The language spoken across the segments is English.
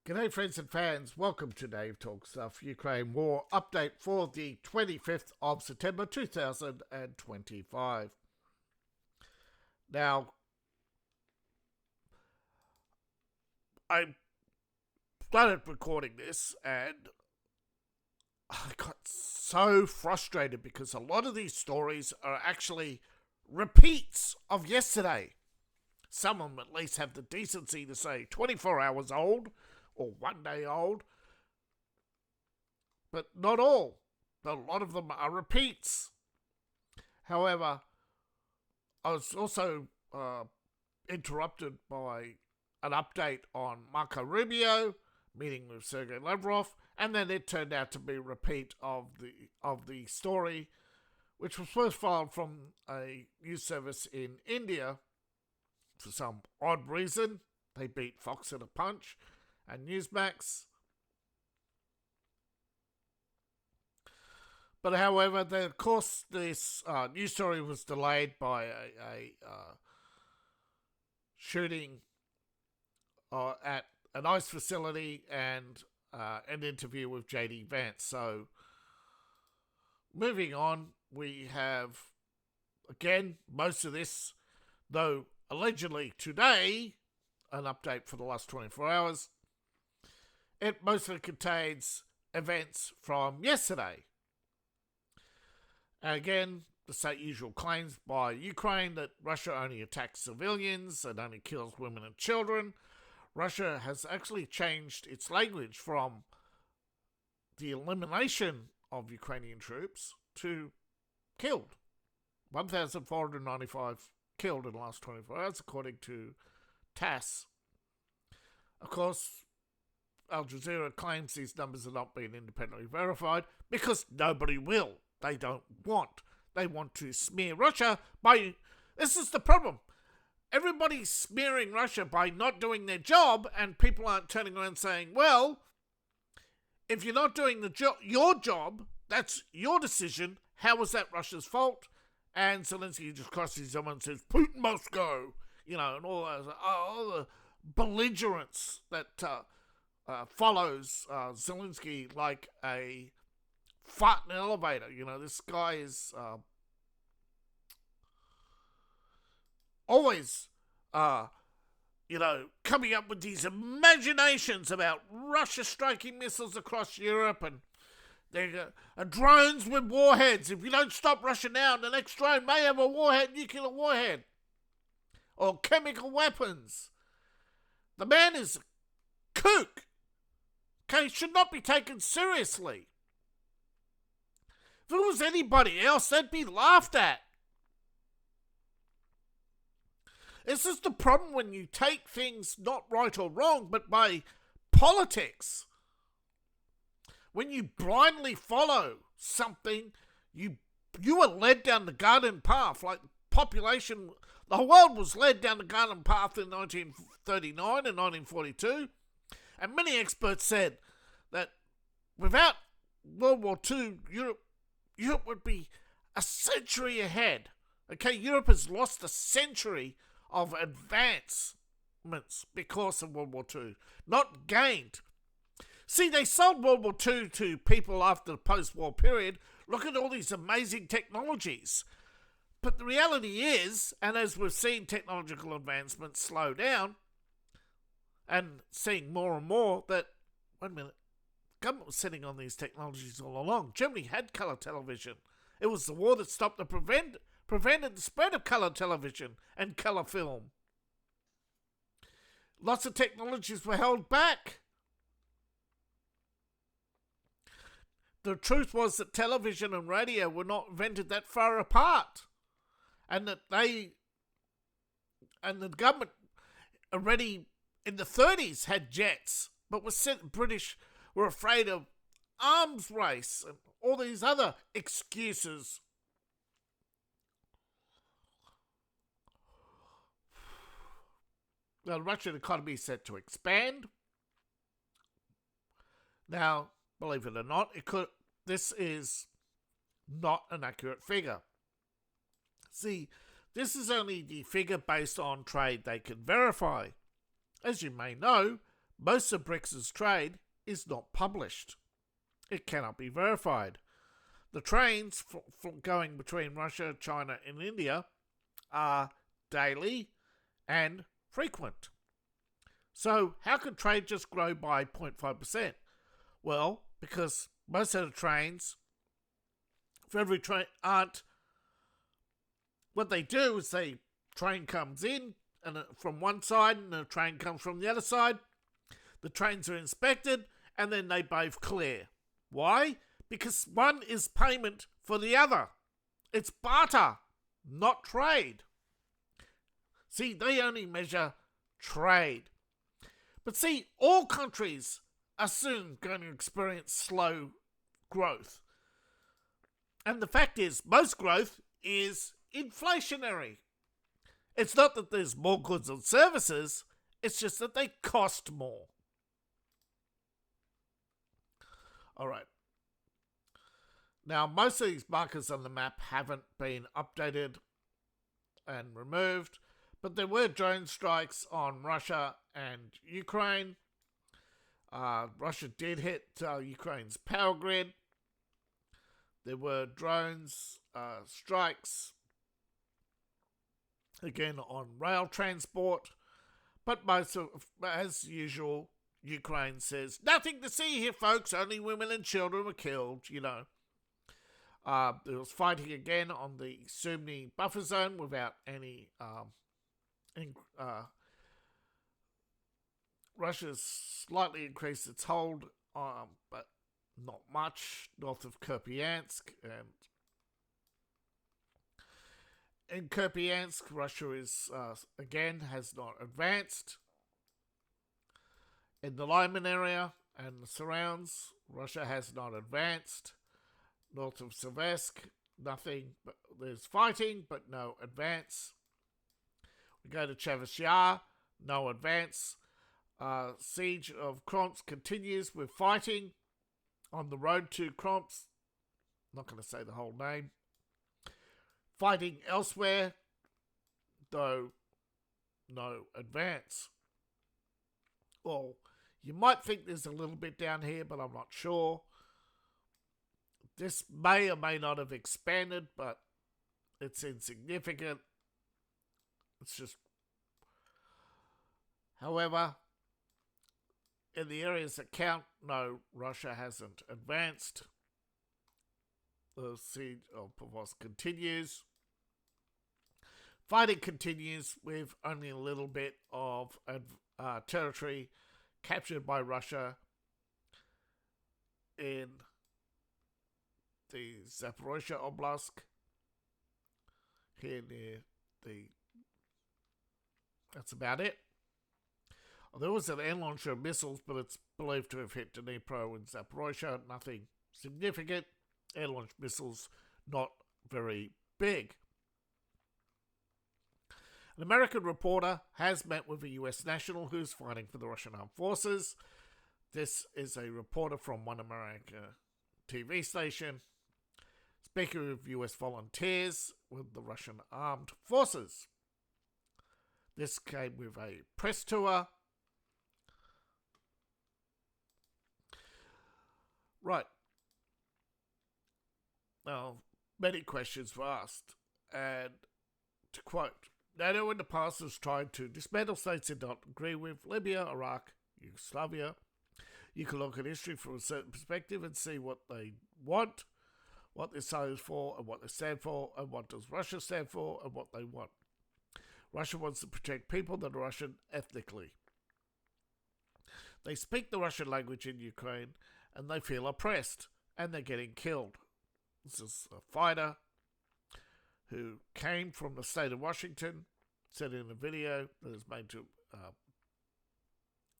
G'day friends and fans, welcome to Dave Talks Stuff Ukraine War update for the 25th of September 2025. Now, I started recording this and I got so frustrated because a lot of these stories are actually repeats of yesterday. Some of them at least have the decency to say 24 hours old or 1 day old, but not all. A lot of them are repeats. However, I was also interrupted by an update on Marco Rubio meeting with Sergei Lavrov, and then it turned out to be a repeat of the story, which was first filed from a news service in India. For some odd reason, they beat Fox at a punch and Newsmax. But however, of course, this news story was delayed by a shooting at an ice facility and an interview with J.D. Vance. So, moving on, we have, again, most of this, though allegedly today, an update for the last 24 hours, it mostly contains events from yesterday. And again, the usual claims by Ukraine that Russia only attacks civilians and only kills women and children. Russia has actually changed its language from the elimination of Ukrainian troops to killed. 1,495 killed in the last 24 hours, according to TASS. Of course, Al Jazeera claims these numbers are not being independently verified because nobody will. They don't want. They want to smear Russia by... This is the problem. Everybody's smearing Russia by not doing their job, and people aren't turning around saying, well, if you're not doing your job, that's your decision. How was that Russia's fault? And Zelenskyy just crosses his arm and says, Putin must go. You know, and all the belligerence that follows Zelenskyy like a fart in an elevator. You know, this guy is always, coming up with these imaginations about Russia striking missiles across Europe and drones with warheads. If you don't stop Russia now, the next drone may have a warhead, nuclear warhead, or chemical weapons. The man is a kook. Okay, should not be taken seriously. If it was anybody else, they'd be laughed at. This is the problem when you take things not right or wrong, but by politics. When you blindly follow something, you are led down the garden path. Like population, the whole world was led down the garden path in 1939 and 1942. And many experts said that without World War II, Europe would be a century ahead. Okay, Europe has lost a century of advancements because of World War II, not gained. See, they sold World War II to people after the post-war period. Look at all these amazing technologies. But the reality is, and as we've seen technological advancements slow down, and seeing more and more that, wait a minute, the government was sitting on these technologies all along. Germany had colour television. It was the war that stopped and prevented the spread of colour television and colour film. Lots of technologies were held back. The truth was that television and radio were not invented that far apart. And that the government already in the 30s had jets, but British were afraid of arms race and all these other excuses. The Russian economy is set to expand. Now, believe it or not, this is not an accurate figure. See, this is only the figure based on trade they can verify. As you may know, most of BRICS' trade is not published. It cannot be verified. The trains going between Russia, China, and India are daily and frequent. So how could trade just grow by 0.5%? Well, because most of the trains, for every train, aren't. What they do is train comes in and from one side and the train comes from the other side. The trains are inspected and then they both clear. Why? Because one is payment for the other. It's barter, not trade. See, they only measure trade. But see, all countries are soon going to experience slow growth. And the fact is, most growth is inflationary. It's not that there's more goods and services, it's just that they cost more. Alright. Now, most of these markers on the map haven't been updated and removed, but there were drone strikes on Russia and Ukraine. Russia did hit Ukraine's power grid. There were drones strikes, again on rail transport, but most of, as usual, Ukraine says, nothing to see here, folks, only women and children were killed, you know. There was fighting again on the Sumy buffer zone without any Russia's slightly increased its hold, but not much, north of Kupiansk. And in Kupiansk, Russia is again has not advanced. In the Lyman area and the surrounds, Russia has not advanced. North of Silvesk, nothing, but there's fighting, but no advance. We go to Chevashyar, no advance. Siege of Kromsk continues with fighting on the road to Kromsk. Not going to say the whole name. Fighting elsewhere, though no advance. Well, you might think there's a little bit down here, but I'm not sure. This may or may not have expanded, but it's insignificant. It's just... However, in the areas that count, no, Russia hasn't advanced. The siege of Pavlovsk continues. Fighting continues with only a little bit of territory captured by Russia in the Zaporozhye Oblast, here near the... That's about it. There was an air launcher of missiles, but it's believed to have hit Dnipro and Zaporozhye. Nothing significant. Air launched missiles, not very big. An American reporter has met with a US national who's fighting for the Russian armed forces. This is a reporter from One America TV station, speaking of US volunteers with the Russian armed forces. This came with a press tour. Right. Now, many questions were asked, and to quote, NATO in the past has tried to dismantle states it don't agree with, Libya, Iraq, Yugoslavia. You can look at history from a certain perspective and see what they want, what they're standing for, and what they stand for, and what does Russia stand for, and what they want. Russia wants to protect people that are Russian ethnically. They speak the Russian language in Ukraine, and they feel oppressed, and they're getting killed. This is a fighter who came from the state of Washington, said in a video that is made to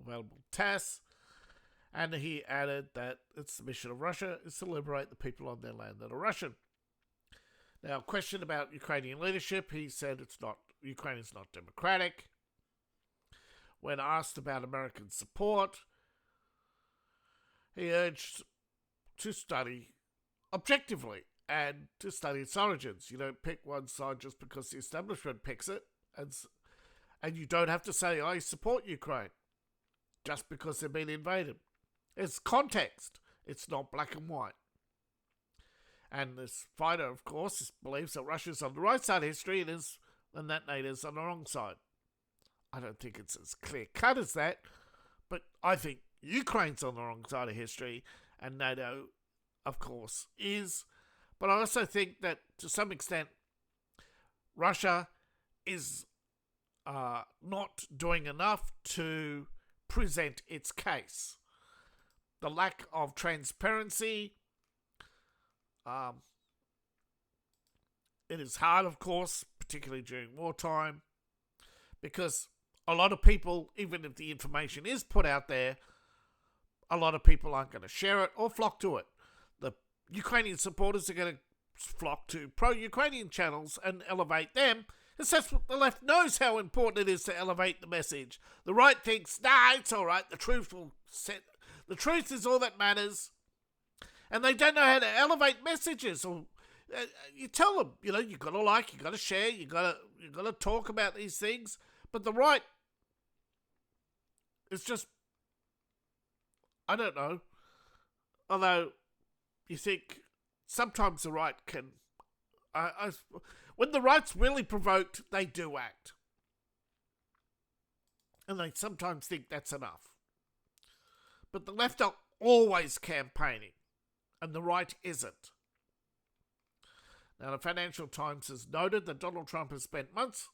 available TASS, and he added that it's the mission of Russia is to liberate the people on their land that are Russian. Now, question about Ukrainian leadership, he said Ukraine is not democratic. When asked about American support, he urged to study objectively and to study its origins. You don't pick one side just because the establishment picks it, and you don't have to say, I support Ukraine. just because they've been invaded. It's context. It's not black and white. And this fighter, of course, believes that Russia's on the right side of history and that NATO's on the wrong side. I don't think it's as clear-cut as that, but I think Ukraine's on the wrong side of history, and NATO, of course, is. But I also think that, to some extent, Russia is not doing enough to present its case. The lack of transparency. It is hard, of course, particularly during wartime, because a lot of people, even if the information is put out there, a lot of people aren't going to share it or flock to it. The Ukrainian supporters are going to flock to pro-Ukrainian channels and elevate them. It's just what the left knows how important it is to elevate the message. The right thinks, nah, it's all right. The truth is all that matters. And they don't know how to elevate messages. Or you tell them, you got to like, you got to share, you got to talk about these things. But the right is just, I don't know. Although you think sometimes the right can, when the right's really provoked, they do act. And they sometimes think that's enough. But the left are always campaigning, and the right isn't. Now, the Financial Times has noted that Donald Trump has spent months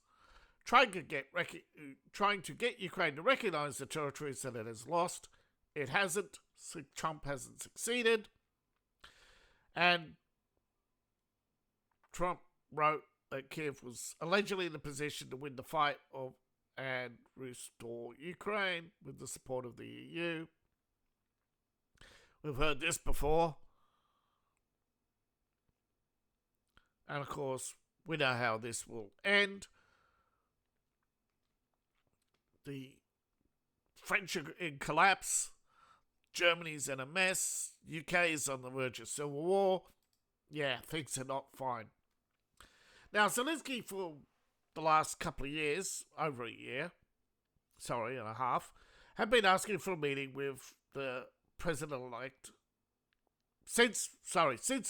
trying to get Ukraine to recognise the territories that it has lost. It hasn't. Trump hasn't succeeded. And Trump wrote that Kiev was allegedly in a position to win the fight and restore Ukraine with the support of the EU. We've heard this before. And of course, we know how this will end. The French are in collapse. Germany's in a mess. UK is on the verge of civil war. Yeah, things are not fine. Now, Zelenskyy, for the last couple of years, over a year, and a half, have been asking for a meeting with the president-elect. Since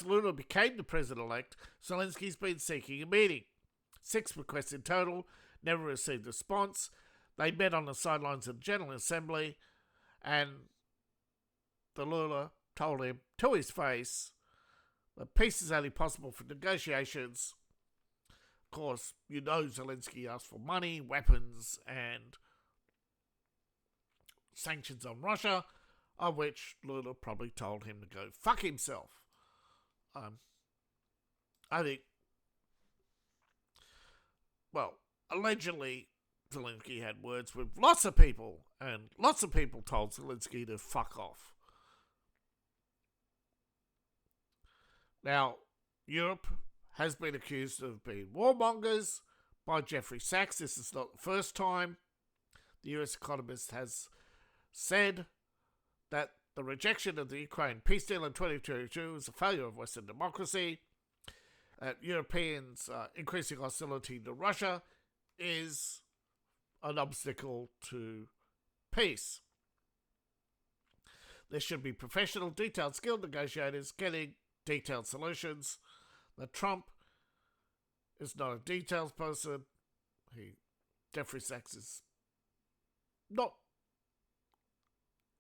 Lula became the president-elect, Zelensky's been seeking a meeting. 6 requests in total, never received a response. They met on the sidelines of the General Assembly, and the Lula told him to his face that peace is only possible for negotiations. Of course, Zelenskyy asked for money, weapons, and sanctions on Russia, of which Lula probably told him to go fuck himself. I think, allegedly, Zelenskyy had words with lots of people, and lots of people told Zelenskyy to fuck off. Now, Europe has been accused of being warmongers by Jeffrey Sachs. This is not the first time. The US Economist has said that the rejection of the Ukraine peace deal in 2022 is a failure of Western democracy. Europeans' increasing hostility to Russia is an obstacle to peace. There should be professional, detailed, skilled negotiators getting detailed solutions. That Trump is not a details person. Jeffrey Sachs is not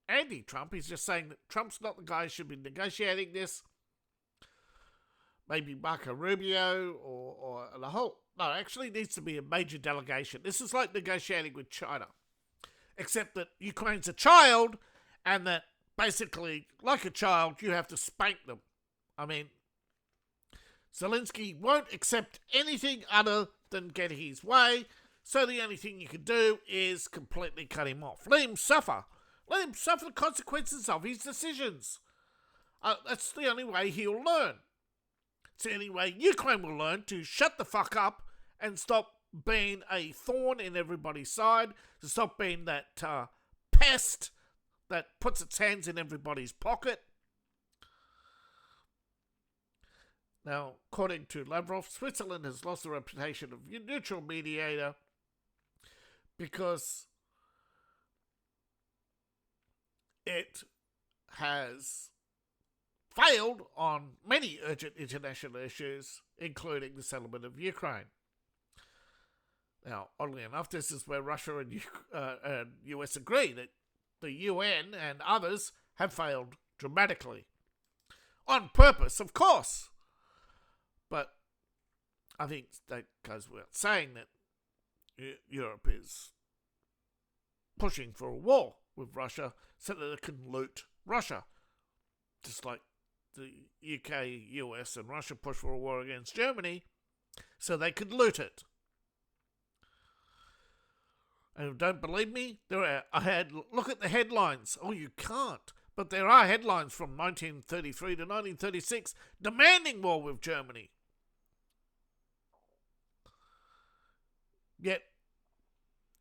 anti-Trump. He's just saying that Trump's not the guy who should be negotiating this. Maybe Marco Rubio or the whole... No, it actually needs to be a major delegation. This is like negotiating with China. Except that Ukraine's a child, and that basically, like a child, you have to spank them. I mean, Zelenskyy won't accept anything other than getting his way, so the only thing you can do is completely cut him off. Let him suffer. Let him suffer the consequences of his decisions. That's the only way he'll learn. It's the only way Ukraine will learn to shut the fuck up and stop being a thorn in everybody's side, to stop being that pest that puts its hands in everybody's pocket. Now, according to Lavrov, Switzerland has lost the reputation of a neutral mediator because it has failed on many urgent international issues, including the settlement of Ukraine. Now, oddly enough, this is where Russia and US agree that the UN and others have failed dramatically. On purpose, of course. But I think that goes without saying that Europe is pushing for a war with Russia so that it can loot Russia. Just like the UK, US and Russia push for a war against Germany so they could loot it. And don't believe me? Look at the headlines. Oh, you can't. But there are headlines from 1933 to 1936 demanding war with Germany. Yet,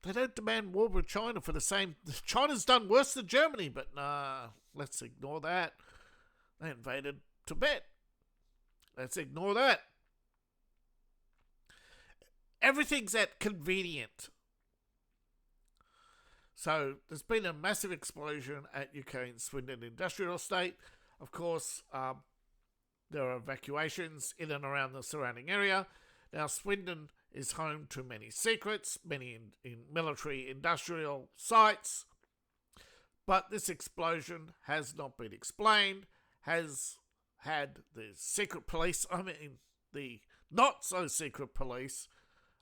they don't demand war with China for the same... China's done worse than Germany, but nah, let's ignore that. They invaded Tibet. Let's ignore that. Everything's at convenient. So, there's been a massive explosion at Ukraine's Swindon industrial estate. Of course, there are evacuations in and around the surrounding area. Now, Swindon is home to many secrets, many in military industrial sites. But this explosion has not been explained, has had the secret police, the not-so-secret police,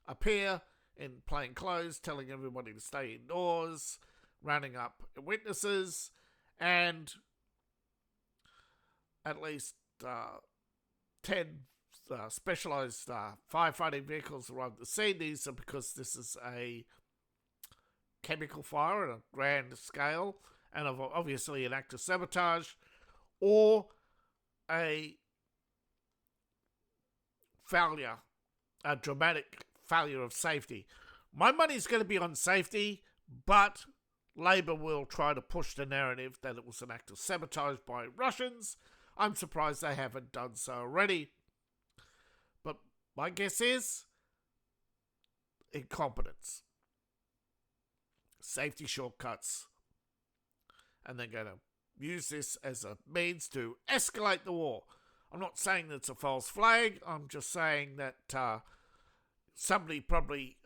appear in plain clothes, telling everybody to stay indoors, rounding up witnesses, and at least 10 specialised firefighting vehicles arrived at the scene. These are because this is a chemical fire on a grand scale, and obviously an act of sabotage, or a failure, a dramatic failure of safety. My money's going to be on safety, but Labour will try to push the narrative that it was an act of sabotage by Russians. I'm surprised they haven't done so already. But my guess is incompetence. Safety shortcuts. And they're going to use this as a means to escalate the war. I'm not saying that it's a false flag. I'm just saying that somebody probably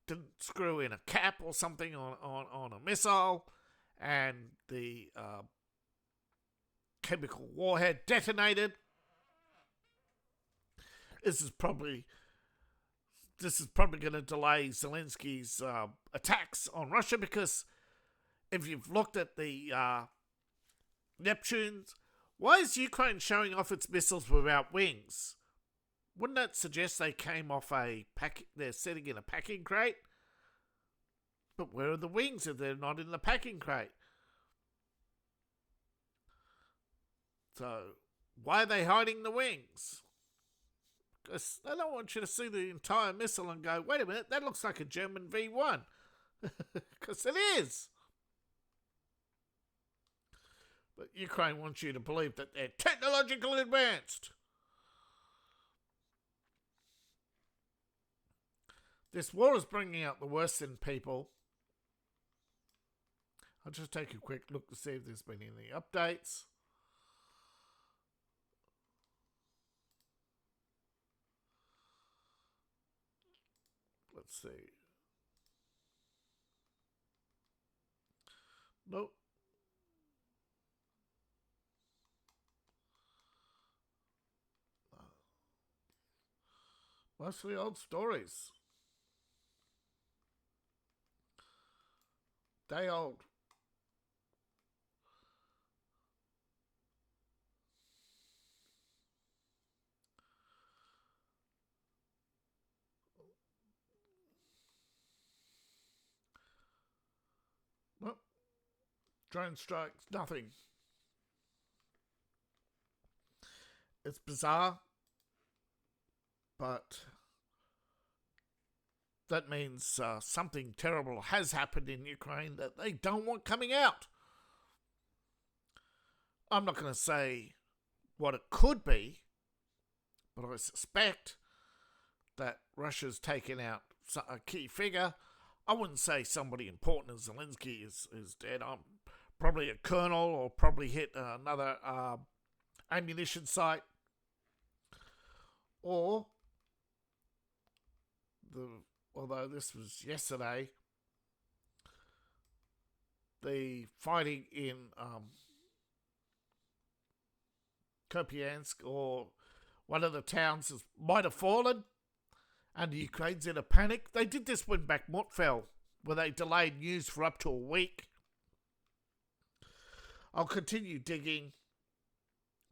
didn't screw in a cap or something on a missile, and the chemical warhead detonated. This is probably going to delay Zelensky's attacks on Russia, because if you've looked at the Neptunes, why is Ukraine showing off its missiles without wings? Wouldn't that suggest they came off they're sitting in a packing crate? But where are the wings if they're not in the packing crate? So, why are they hiding the wings? Because they don't want you to see the entire missile and go, wait a minute, that looks like a German V1. Because it is. But Ukraine wants you to believe that they're technologically advanced. This war is bringing out the worst in people. I'll just take a quick look to see if there's been any updates. Let's see. Nope. Mostly old stories. Day old. Well, drone strikes, nothing. It's bizarre, but that means something terrible has happened in Ukraine that they don't want coming out. I'm not going to say what it could be, but I suspect that Russia's taken out a key figure. I wouldn't say somebody important as Zelenskyy is dead. I'm probably a colonel, or probably hit another ammunition site, or although this was yesterday, the fighting in Kupiansk, or one of the towns, might have fallen, and the Ukraine's in a panic. They did this when Bakhmut fell, where they delayed news for up to a week. I'll continue digging,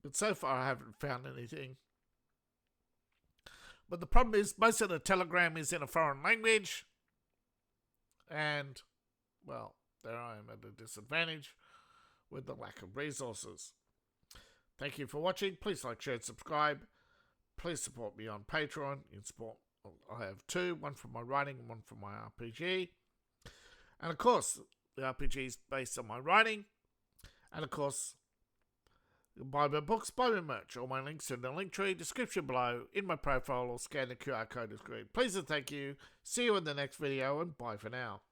but so far I haven't found anything. But the problem is, most of the telegram is in a foreign language, and, well, there I am at a disadvantage with the lack of resources. Thank you for watching. Please like, share, and subscribe. Please support me on Patreon. You can support, I have two, one for my writing and one for my RPG. And of course, the RPG is based on my writing. And of course, buy my books, buy my merch. All my links are in the link tree, description below, in my profile, or scan the QR code on screen. Please and thank you. See you in the next video, and bye for now.